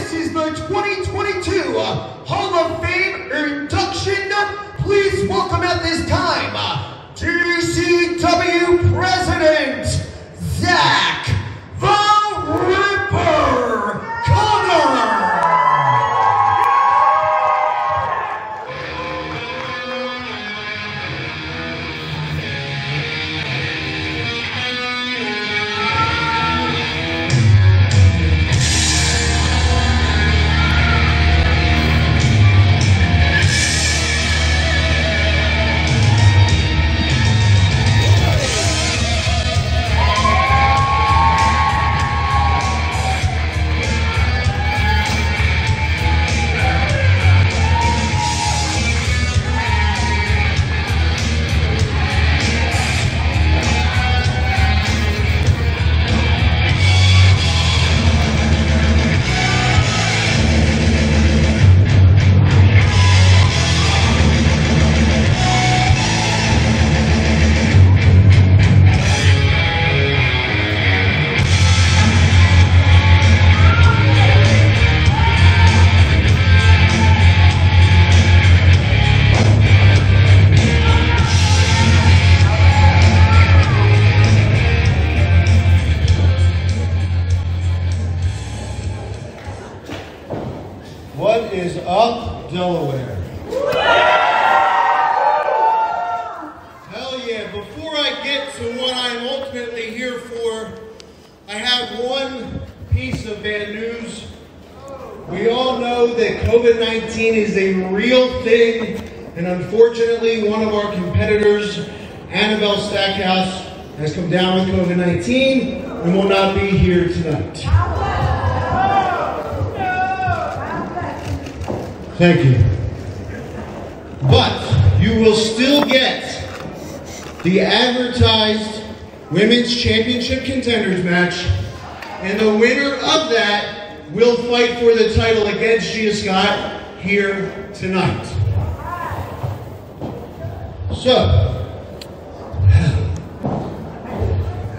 this is the 2022 Hall of Fame induction. Please welcome at this time, DCW President, Zach the Ripper Connor. What is up, Delaware? Hell yeah, before I get to what I'm ultimately here for, I have one piece of bad news. We all know that COVID-19 is a real thing, and unfortunately one of our competitors, Annabelle Stackhouse, has come down with COVID-19 and will not be here tonight. Thank you. But you will still get the advertised Women's Championship Contenders match, and the winner of that will fight for the title against Gia Scott here tonight. So,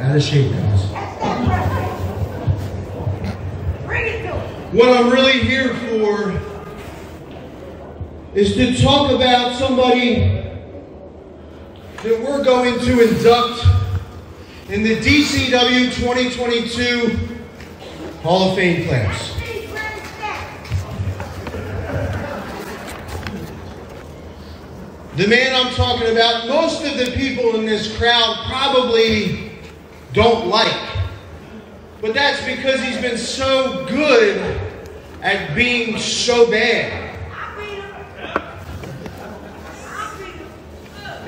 out of shape, guys. What I'm really here for is to talk about somebody that we're going to induct in the DCW 2022 Hall of Fame class. The man I'm talking about, most of the people in this crowd probably don't like, but that's because he's been so good at being so bad.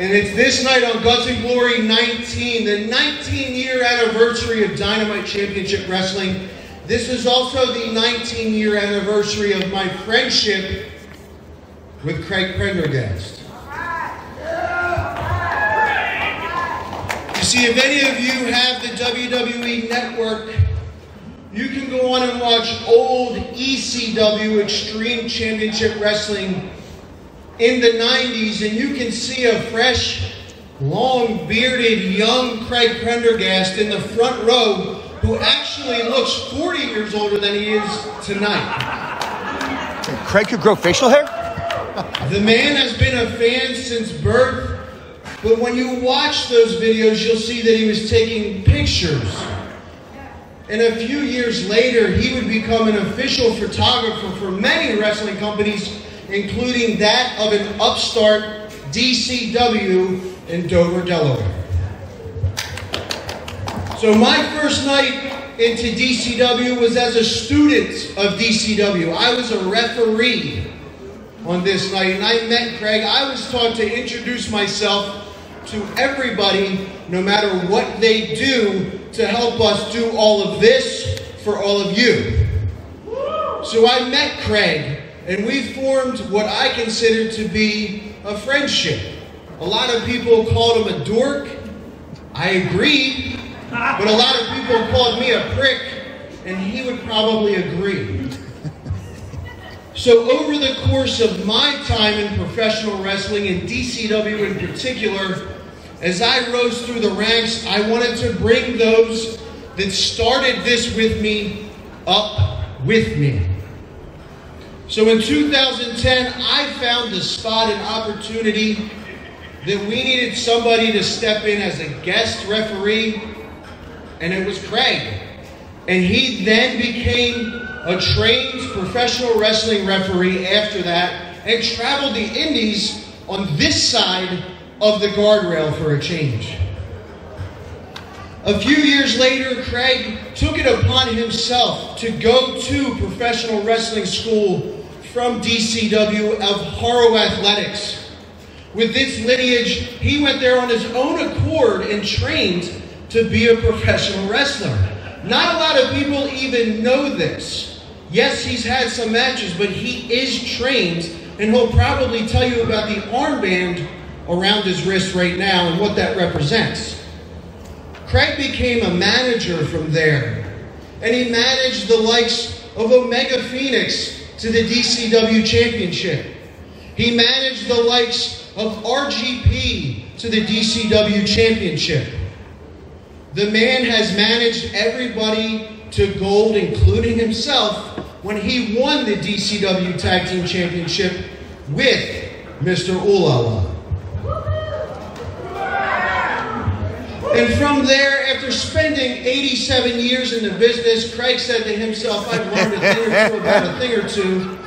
And it's this night on Guts and Glory 19, the 19-year anniversary of Dynamite Championship Wrestling. This is also the 19-year anniversary of my friendship with Craig Prendergast. You see, if any of you have the WWE Network, you can go on and watch old ECW Extreme Championship Wrestling in the 90s, and you can see a fresh, long-bearded, young Craig Prendergast in the front row who actually looks 40 years older than he is tonight. Craig could grow facial hair? The man has been a fan since birth, but when you watch those videos, you'll see that he was taking pictures. And a few years later, he would become an official photographer for many wrestling companies, including that of an upstart DCW in Dover, Delaware. So my first night into DCW was as a student of DCW. I was a referee on this night, and I met Craig. I was taught to introduce myself to everybody, no matter what they do, to help us do all of this for all of you. So I met Craig, and we formed what I consider to be a friendship. A lot of people called him a dork. I agreed. But a lot of people called me a prick, and he would probably agree. So over the course of my time in professional wrestling, and DCW in particular, as I rose through the ranks, I wanted to bring those that started this with me up with me. So in 2010, I found the spot and opportunity that we needed somebody to step in as a guest referee, and it was Craig. And he then became a trained professional wrestling referee after that and traveled the indies on this side of the guardrail for a change. A few years later, Craig took it upon himself to go to professional wrestling school from DCW of Harrow Athletics. With this lineage, he went there on his own accord and trained to be a professional wrestler. Not a lot of people even know this. Yes, he's had some matches, but he is trained, and he'll probably tell you about the armband around his wrist right now and what that represents. Craig became a manager from there, and he managed the likes of Omega Phoenix to the DCW Championship. He managed the likes of RGP to the DCW Championship. The man has managed everybody to gold, including himself, when he won the DCW Tag Team Championship with Mr. Ulala. And from there, after spending 87 years in the business, Craig said to himself, I've learned a thing or two about a thing or two.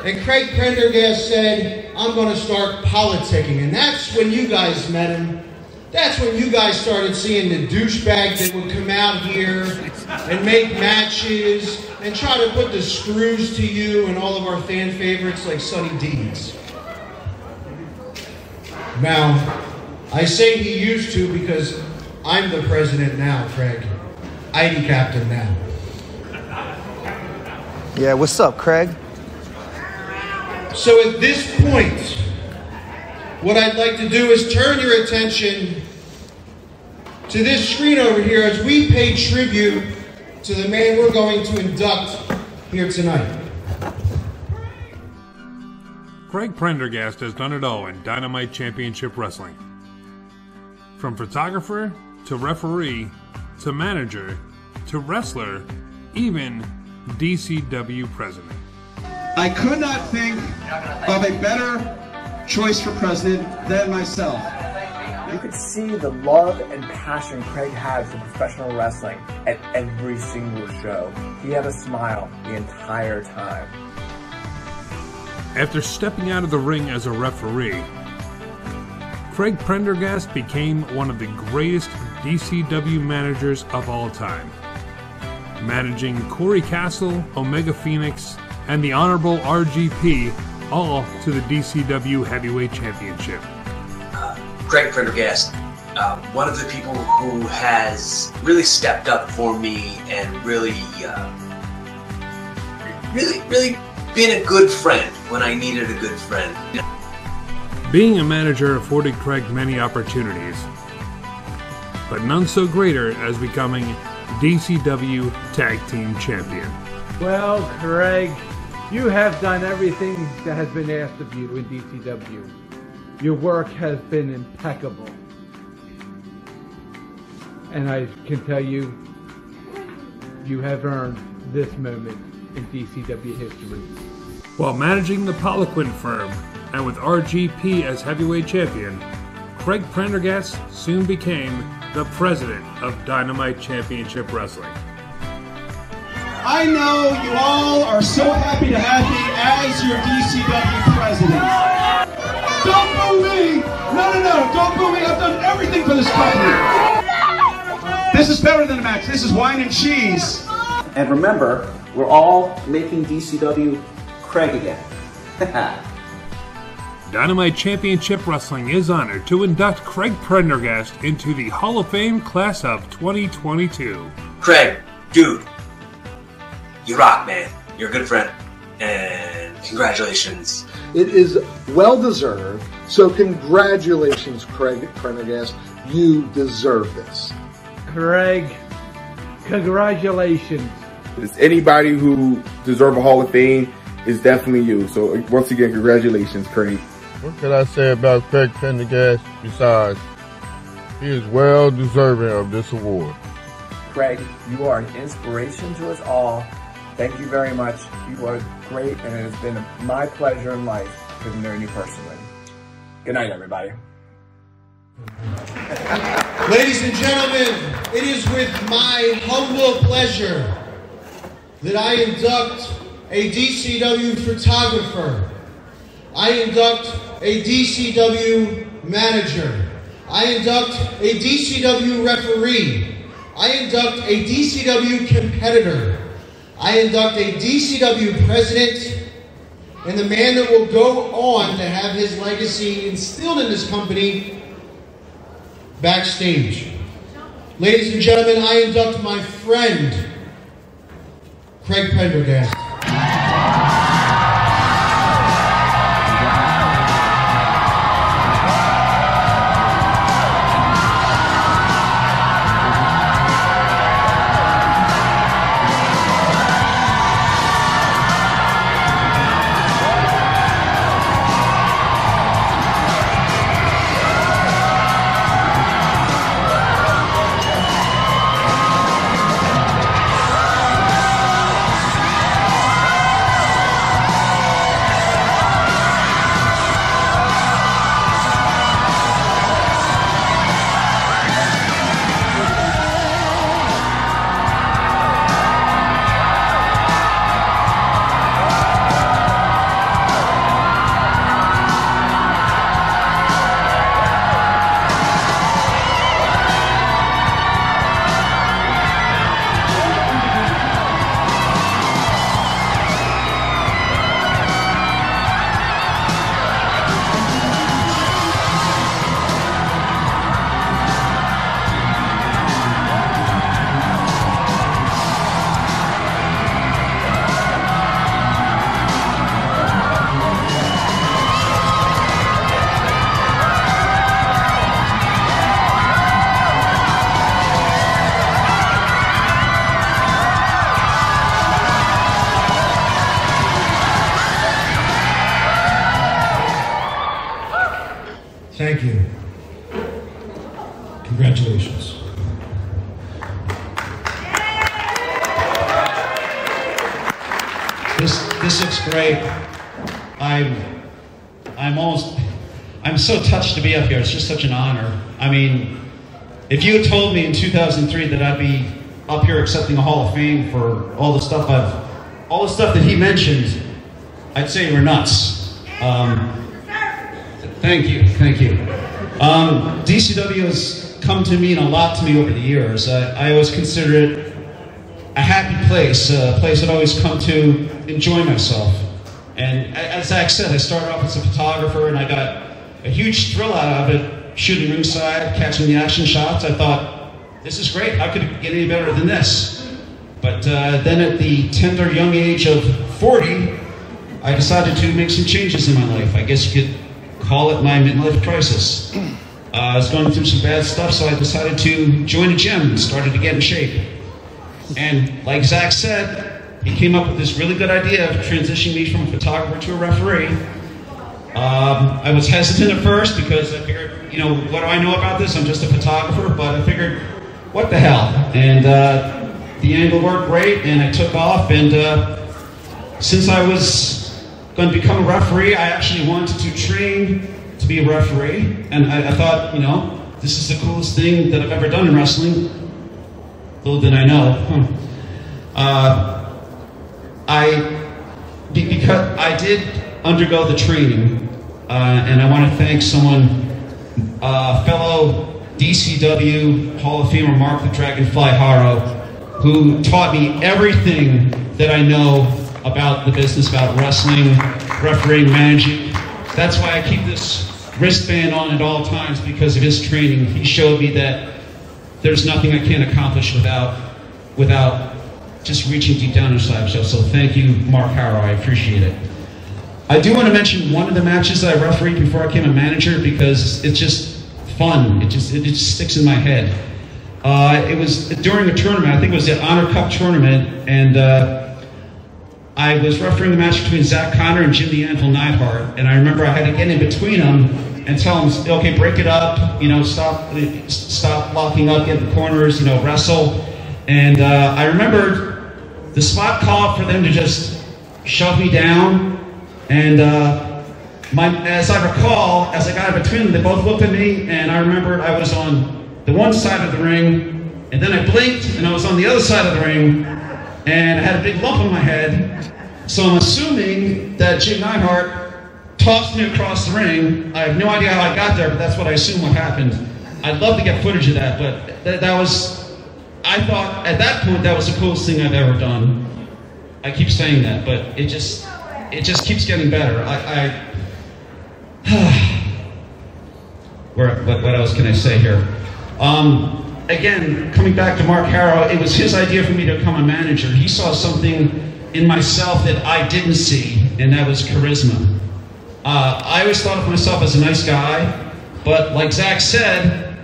And Craig Prendergast said, I'm going to start politicking. And that's when you guys met him. That's when you guys started seeing the douchebag that would come out here and make matches and try to put the screws to you and all of our fan favorites like Sonny Deeds. Now, I say he used to because I'm the president now, Craig. ID captain now. Yeah, what's up, Craig? So at this point, what I'd like to do is turn your attention to this screen over here as we pay tribute to the man we're going to induct here tonight. Craig Prendergast has done it all in Dynamite Championship Wrestling. From photographer to referee to manager to wrestler, even DCW president. I could not think of a better choice for president than myself. You could see the love and passion Craig had for professional wrestling at every single show. He had a smile the entire time. After stepping out of the ring as a referee, Craig Prendergast became one of the greatest DCW managers of all time, managing Corey Castle, Omega Phoenix, and the Honorable RGP, all to the DCW Heavyweight Championship. Craig Prendergast, one of the people who has really stepped up for me and really been a good friend when I needed a good friend. Being a manager afforded Craig many opportunities, but none so greater as becoming DCW Tag Team Champion. Well, Craig, you have done everything that has been asked of you in DCW. Your work has been impeccable. And I can tell you, you have earned this moment in DCW history. While managing the Poliquin firm, and with RGP as heavyweight champion, Craig Prendergast soon became the president of Dynamite Championship Wrestling. I know you all are so happy to have me as your DCW president. Don't boo me! No, don't boo me! I've done everything for this company. This is better than a match. This is wine and cheese. And remember, we're all making DCW Craig again. Dynamite Championship Wrestling is honored to induct Craig Prendergast into the Hall of Fame class of 2022. Craig, dude, you rock, man. You're a good friend. And congratulations. It is well deserved. So congratulations, Craig Prendergast. You deserve this. Craig, congratulations. It's anybody who deserves a Hall of Fame is definitely you. So once again, congratulations, Craig. What can I say about Craig Prendergast besides he is well deserving of this award? Craig, you are an inspiration to us all, Thank you very much. You are great, and it has been my pleasure in life to know you personally. Good night, everybody. Ladies and gentlemen, it is with my humble pleasure that I induct a DCW photographer. I induct a DCW manager. I induct a DCW referee. I induct a DCW competitor. I induct a DCW president, and the man that will go on to have his legacy instilled in this company backstage. Ladies and gentlemen, I induct my friend, Craig Prendergast. Thank you. Congratulations. This looks great. I'm so touched to be up here. It's just such an honor. I mean, if you had told me in 2003 that I'd be up here accepting a Hall of Fame for all the stuff that he mentioned, I'd say you were nuts. Thank you. DCW has come to mean a lot to me over the years. I always consider it a happy place, a place I'd always come to enjoy myself. And as Zach said, I started off as a photographer, and I got a huge thrill out of it, shooting ringside, catching the action shots. I thought, this is great. How could it get any better than this? But then at the tender young age of 40, I decided to make some changes in my life. I guess you could call it my midlife crisis. I was going through some bad stuff, so I decided to join a gym and started to get in shape. And like Zach said, he came up with this really good idea of transitioning me from a photographer to a referee. I was hesitant at first because I figured, you know, what do I know about this? I'm just a photographer, but I figured, what the hell? And the angle worked great, and I took off, and since I was going to become a referee, I actually wanted to train to be a referee, and I thought, you know, this is the coolest thing that I've ever done in wrestling. Little did I know. Because I did undergo the training, and I want to thank someone, fellow DCW Hall of Famer Mark the Dragonfly Haro, who taught me everything that I know about the business, about wrestling, refereeing, managing. That's why I keep this wristband on at all times, because of his training. He showed me that there's nothing I can't accomplish without just reaching deep down inside myself. So thank you, Mark Haro. I appreciate it. I do want to mention one of the matches that I refereed before I became a manager, because it's just fun. It just sticks in my head. It was during a tournament. I think it was the Honor Cup tournament, and I was refereeing the match between Zach Connor and Jim the Anvil Neidhart, and I remember I had to get in between them and tell them, okay, break it up, you know, stop locking up, get in the corners, you know, wrestle. And I remember the spot called for them to just shove me down, and as I recall, as I got in between them, they both looked at me, and I remembered I was on the one side of the ring, and then I blinked, and I was on the other side of the ring, and I had a big lump on my head. So I'm assuming that Jim Neidhart tossed me across the ring. I have no idea how I got there, but that's what I assume what happened. I'd love to get footage of that, but that was, I thought at that point that was the coolest thing I've ever done. I keep saying that, but it just keeps getting better. What else can I say here? Again, coming back to Mark Harrow, it was his idea for me to become a manager. He saw something in myself that I didn't see, and that was charisma. I always thought of myself as a nice guy, but like Zach said,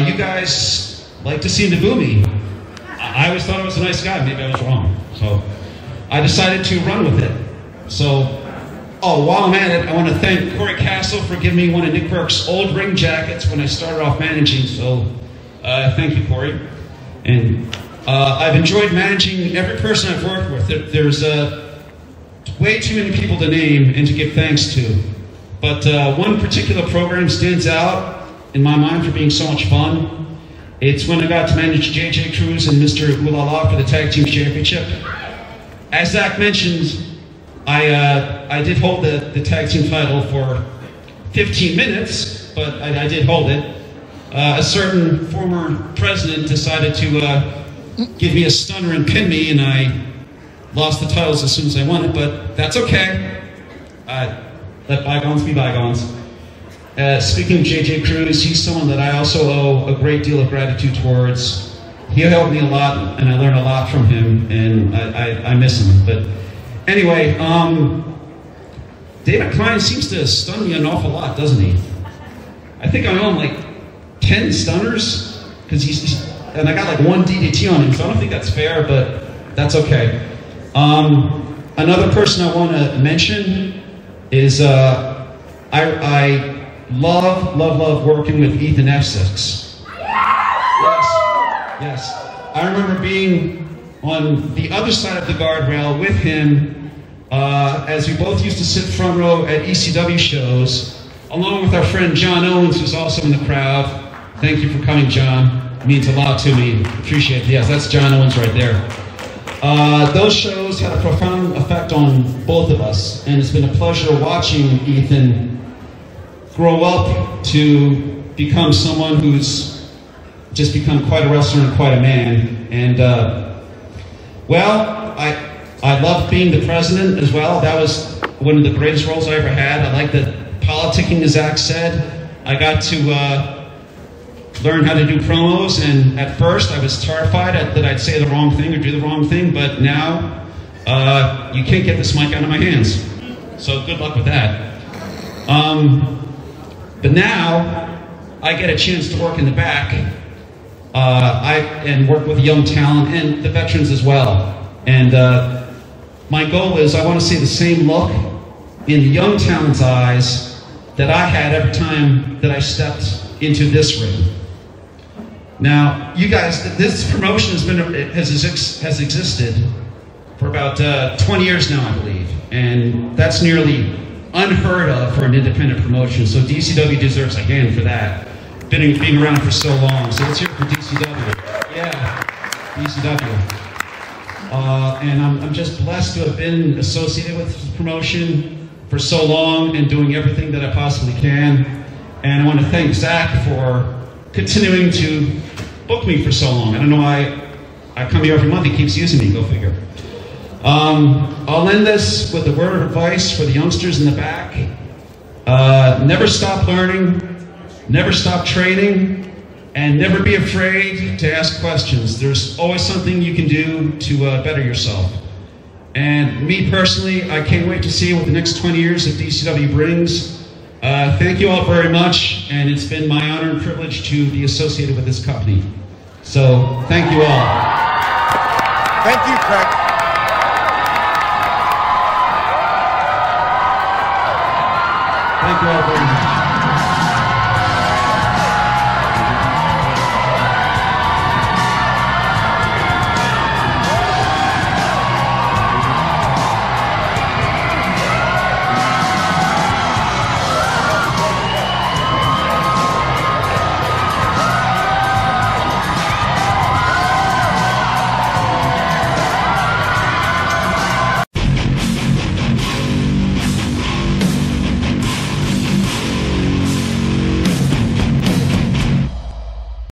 you guys like to seem to boo me. I always thought I was a nice guy. Maybe I was wrong. So I decided to run with it. So, while I'm at it, I want to thank Corey Castle for giving me one of Nick Burke's old ring jackets when I started off managing. So thank you, Corey. And I've enjoyed managing every person I've worked with. There's way too many people to name and to give thanks to. But one particular program stands out in my mind for being so much fun. It's when I got to manage JJ Cruz and Mr. Ulala for the Tag Team Championship. As Zach mentioned, I did hold the tag team title for 15 minutes, but I did hold it. A certain former president decided to give me a stunner and pin me, and I lost the titles as soon as I won it, but that's okay. Let bygones be bygones. Speaking of JJ Cruz, he's someone that I also owe a great deal of gratitude towards. He helped me a lot, and I learned a lot from him, and I miss him. But anyway, David Klein seems to stun me an awful lot, doesn't he? I think I owe him like 10 stunners, because and I got like 1 DDT on him, so I don't think that's fair, but that's okay. Another person I want to mention is I love working with Ethan Essex. Yes. I remember being on the other side of the guardrail with him as we both used to sit front row at ECW shows, along with our friend John Owens, who's also in the crowd. Thank you for coming, John. It means a lot to me. Appreciate it. Yes, that's John Owens right there. Those shows had a profound effect on both of us, and it's been a pleasure watching Ethan grow up to become someone who's just become quite a wrestler and quite a man. And well, I loved being the president as well. That was one of the greatest roles I ever had. I like the politicking, as Zach said. I got to learn how to do promos, and at first I was terrified that I'd say the wrong thing or do the wrong thing, but now you can't get this mic out of my hands. So good luck with that. But now I get a chance to work in the back and work with young talent and the veterans as well. And my goal is I want to see the same look in the young talent's eyes that I had every time that I stepped into this ring. Now, you guys, this promotion has existed for about 20 years now, I believe, and that's nearly unheard of for an independent promotion. So DCW deserves a hand for that, being around for so long. So let's hear it for DCW. Yeah, DCW. And I'm just blessed to have been associated with this promotion for so long and doing everything that I possibly can. And I want to thank Zach for continuing to book me for so long. I don't know why I come here every month. He keeps using me. Go figure. I'll end this with a word of advice for the youngsters in the back. Never stop learning, never stop training, and never be afraid to ask questions. There's always something you can do to better yourself. And me personally, I can't wait to see what the next 20 years of DCW brings. Thank you all very much, and it's been my honor and privilege to be associated with this company. So, thank you all. Thank you, Craig.